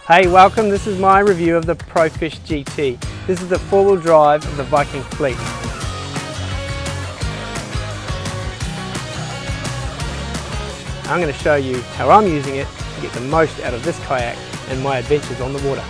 Hey, welcome. This is my review of the Profish GT. This is the four-wheel drive of the Viking fleet. I'm going to show you how I'm using it to get the most out of this kayak and my adventures on the water.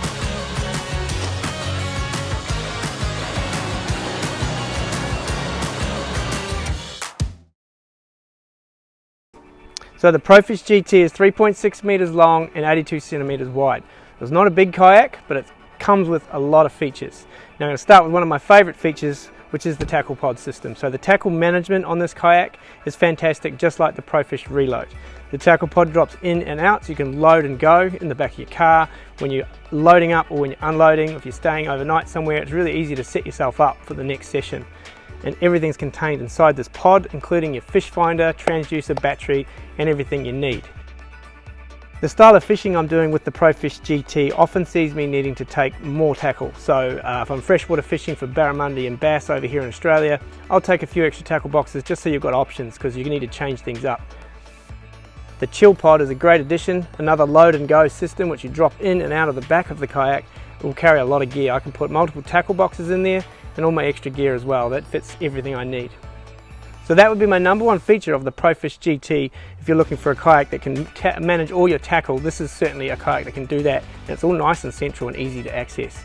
So the Profish GT is 3.6 meters long and 82 centimeters wide. It's not a big kayak, but it comes with a lot of features. Now I'm going to start with one of my favorite features, which is the tackle pod system. So the tackle management on this kayak is fantastic, just like the Profish Reload. The tackle pod drops in and out, so you can load and go in the back of your car when you're loading up or when you're unloading. If you're staying overnight somewhere, it's really easy to set yourself up for the next session. And everything's contained inside this pod, including your fish finder, transducer, battery, and everything you need. The style of fishing I'm doing with the Profish GT often sees me needing to take more tackle. So if I'm freshwater fishing for barramundi and bass over here in Australia, I'll take a few extra tackle boxes just so you've got options, because you need to change things up. The chill pod is a great addition, another load and go system which you drop in and out of the back of the kayak. It will carry a lot of gear. I can put multiple tackle boxes in there and all my extra gear as well. That fits everything I need. So that would be my number one feature of the Profish GT. If you're looking for a kayak that can manage all your tackle, this is certainly a kayak that can do that. And it's all nice and central and easy to access.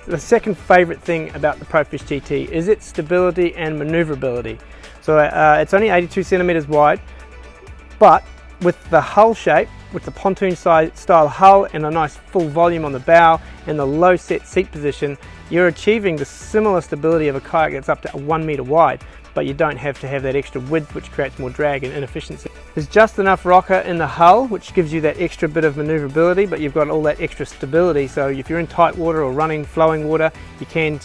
The second favorite thing about the Profish GT is its stability and maneuverability. So it's only 82 centimeters wide, but with the hull shape, with the pontoon style hull and a nice full volume on the bow and the low set seat position, you're achieving the similar stability of a kayak that's up to 1 meter wide, but you don't have to have that extra width which creates more drag and inefficiency. There's just enough rocker in the hull which gives you that extra bit of maneuverability, but you've got all that extra stability, so if you're in tight water or running, flowing water, you can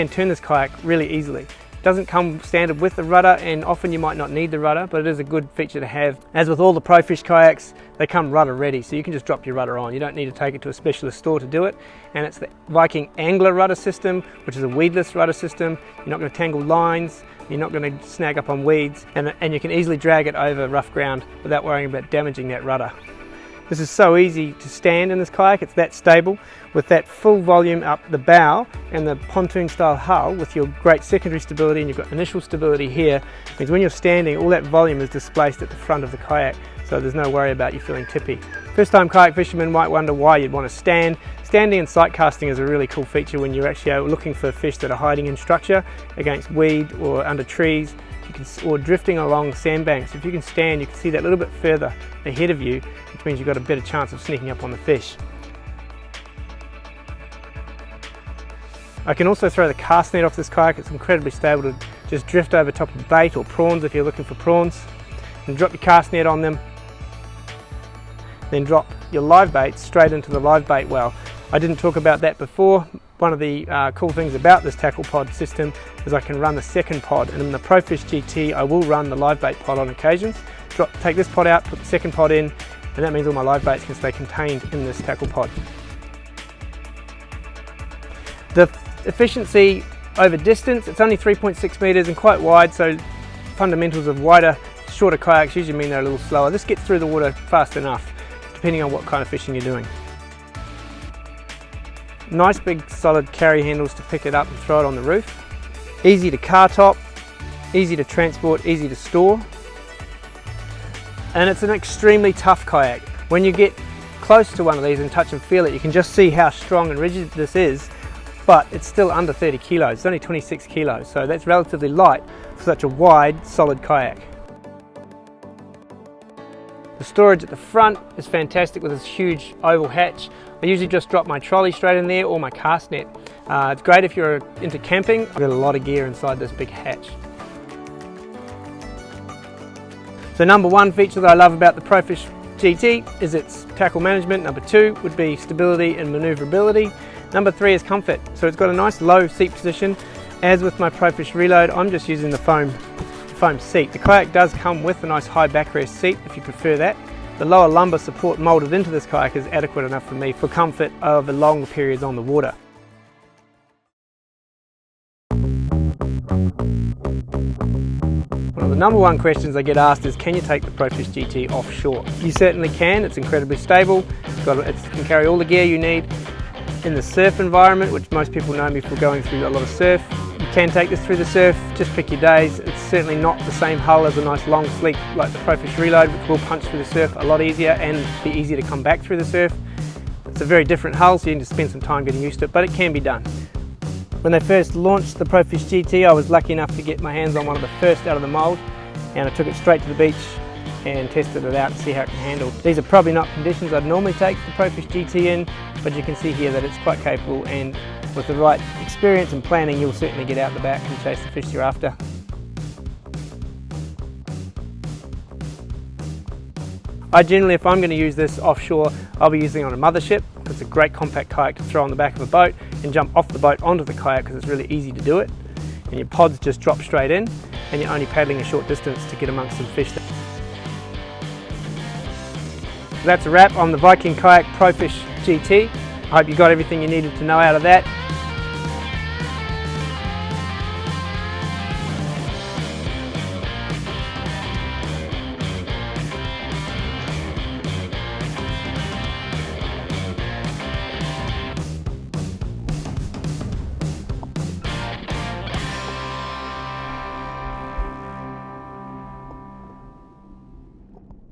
turn this kayak really easily. Doesn't come standard with the rudder, and often you might not need the rudder, but it is a good feature to have. As with all the Profish kayaks, they come rudder ready, so you can just drop your rudder on. You don't need to take it to a specialist store to do it. And it's the Viking Angler rudder system, which is a weedless rudder system. You're not going to tangle lines, you're not going to snag up on weeds, and you can easily drag it over rough ground without worrying about damaging that rudder. This is so easy to stand in this kayak, it's that stable. With that full volume up the bow and the pontoon style hull with your great secondary stability, and you've got initial stability here, means when you're standing, all that volume is displaced at the front of the kayak, so there's no worry about you feeling tippy. First time kayak fishermen might wonder why you'd want to stand. Standing and sight casting is a really cool feature when you're actually looking for fish that are hiding in structure against weed or under trees, or drifting along sandbanks. If you can stand, you can see that little bit further ahead of you, which means you've got a better chance of sneaking up on the fish. I can also throw the cast net off this kayak. It's incredibly stable to just drift over top of bait or prawns if you're looking for prawns, and drop your cast net on them, then drop your live bait straight into the live bait well. I didn't talk about that before. One of the cool things about this tackle pod system is I can run the second pod, and in the Profish GT I will run the live bait pod on occasions. Take this pod out, put the second pod in, and that means all my live baits can stay contained in this tackle pod. The efficiency over distance, it's only 3.6 meters and quite wide, so fundamentals of wider, shorter kayaks usually mean they're a little slower. This gets through the water fast enough, depending on what kind of fishing you're doing. Nice big solid carry handles to pick it up and throw it on the roof. Easy to car top, easy to transport, easy to store. And it's an extremely tough kayak. When you get close to one of these and touch and feel it, you can just see how strong and rigid this is, but it's still under 30 kilos. It's only 26 kilos, so that's relatively light for such a wide, solid kayak. The storage at the front is fantastic with this huge oval hatch. I usually just drop my trolley straight in there or my cast net. It's great if you're into camping. I've got a lot of gear inside this big hatch. So number one feature that I love about the Profish GT is its tackle management. Number two would be stability and maneuverability. Number three is comfort. So it's got a nice low seat position. As with my Profish Reload, I'm just using the foam seat. The kayak does come with a nice high backrest seat if you prefer that. The lower lumbar support moulded into this kayak is adequate enough for me for comfort over long periods on the water. What One of the number one questions I get asked is, can you take the Profish GT offshore? You certainly can. It's incredibly stable. It can carry all the gear you need. In the surf environment, which most people know me for going through a lot of surf, you can take this through the surf, just pick your days. It's certainly not the same hull as a nice long sleek like the Profish Reload, which will punch through the surf a lot easier and be easier to come back through the surf. It's a very different hull, so you need to spend some time getting used to it, but it can be done. When they first launched the Profish GT, I was lucky enough to get my hands on one of the first out of the mould, and I took it straight to the beach and tested it out to see how it can handle. These are probably not conditions I'd normally take the Profish GT in, but you can see here that it's quite capable, and with the right experience and planning, you'll certainly get out the back and chase the fish you're after. I generally, if I'm going to use this offshore, I'll be using it on a mothership. It's a great compact kayak to throw on the back of a boat and jump off the boat onto the kayak because it's really easy to do it. And your pods just drop straight in, and you're only paddling a short distance to get amongst some fish. That's a wrap on the Viking Kayak Profish GT. I hope you got everything you needed to know out of that.